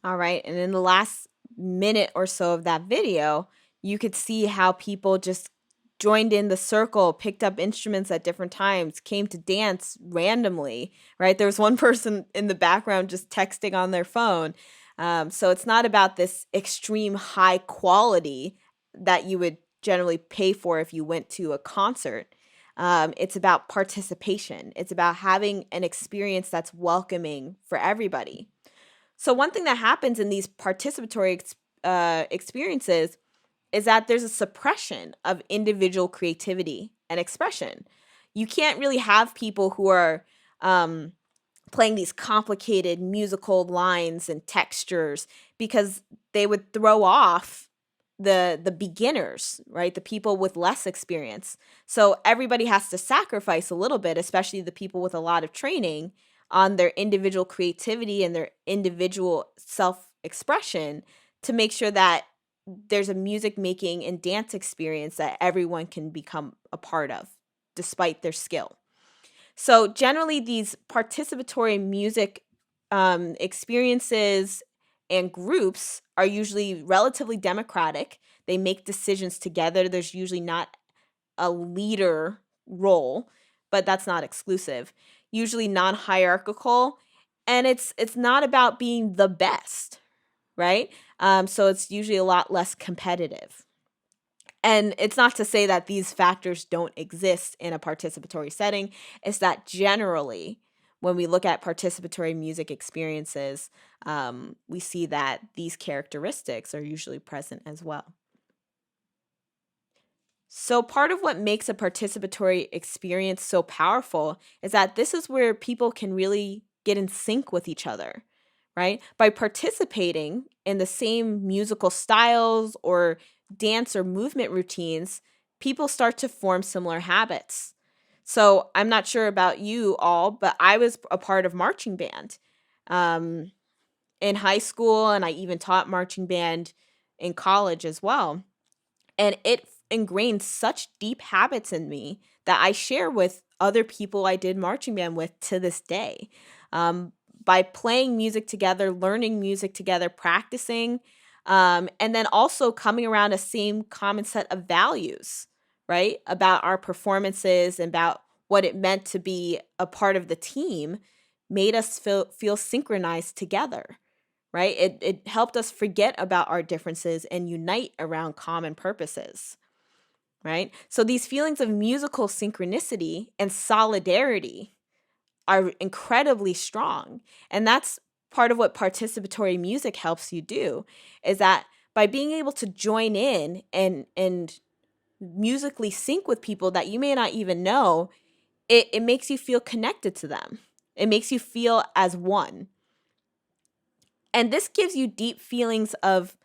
All right. And in the last minute or so of that video, you could see how people just joined in the circle, picked up instruments at different times, came to dance randomly, right? There was one person in the background just texting on their phone. So it's not about this extreme high quality that you would generally pay for if you went to a concert. It's about participation. It's about having an experience that's welcoming for everybody. So one thing that happens in these participatory experiences is that there's a suppression of individual creativity and expression. You can't really have people who are playing these complicated musical lines and textures because they would throw off the beginners, right? The people with less experience. So everybody has to sacrifice a little bit, especially the people with a lot of training on their individual creativity and their individual self-expression to make sure that there's a music making and dance experience that everyone can become a part of despite their skill. So generally these participatory music experiences and groups are usually relatively democratic. They make decisions together. There's usually not a leader role, but that's not exclusive. Usually non-hierarchical, and it's not about being the best, right? So it's usually a lot less competitive. And it's not to say that these factors don't exist in a participatory setting. It's that generally, when we look at participatory music experiences, we see that these characteristics are usually present as well. So part of what makes a participatory experience so powerful is that this is where people can really get in sync with each other, right? By participating in the same musical styles or dance or movement routines, people start to form similar habits. So I'm not sure about you all, but I was a part of marching band in high school, and I even taught marching band in college as well. And it ingrained such deep habits in me that I share with other people I did marching band with to this day. By playing music together, learning music together, practicing, and then also coming around a same common set of values, right? About our performances and about what it meant to be a part of the team made us feel synchronized together, right? It helped us forget about our differences and unite around common purposes, right? So these feelings of musical synchronicity and solidarity are incredibly strong. And that's part of what participatory music helps you do, is that by being able to join in and musically sync with people that you may not even know, it makes you feel connected to them. It makes you feel as one. And this gives you deep feelings of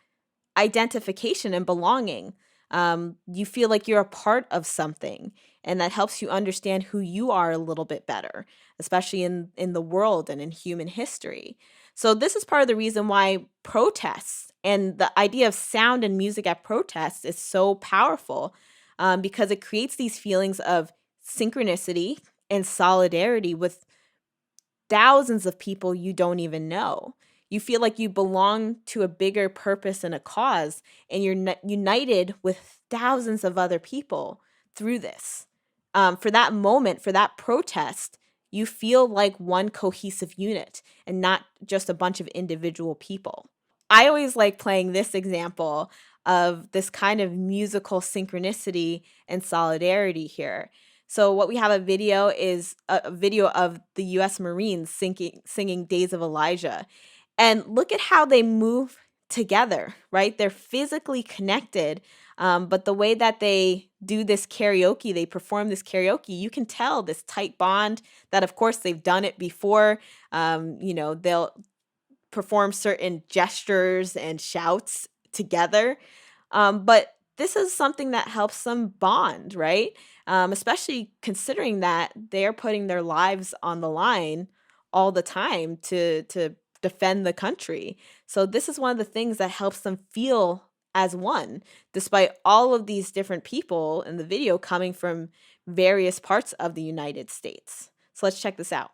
identification and belonging. You feel like you're a part of something, and that helps you understand who you are a little bit better, especially in the world and in human history. So this is part of the reason why protests and the idea of sound and music at protests is so powerful, because it creates these feelings of synchronicity and solidarity with thousands of people you don't even know. You feel like you belong to a bigger purpose and a cause, and you're united with thousands of other people through this. For that moment, for that protest, you feel like one cohesive unit and not just a bunch of individual people. I always like playing this example of this kind of musical synchronicity and solidarity here. So what we have a video is a video of the US Marines singing Days of Elijah. And look at how they move together, right? They're physically connected, but the way that they do this karaoke, they perform this karaoke, you can tell this tight bond that, of course, they've done it before. They'll perform certain gestures and shouts together. But this is something that helps them bond, right? Especially considering that they're putting their lives on the line all the time to defend the country. So this is one of the things that helps them feel as one, despite all of these different people in the video coming from various parts of the United States. So let's check this out.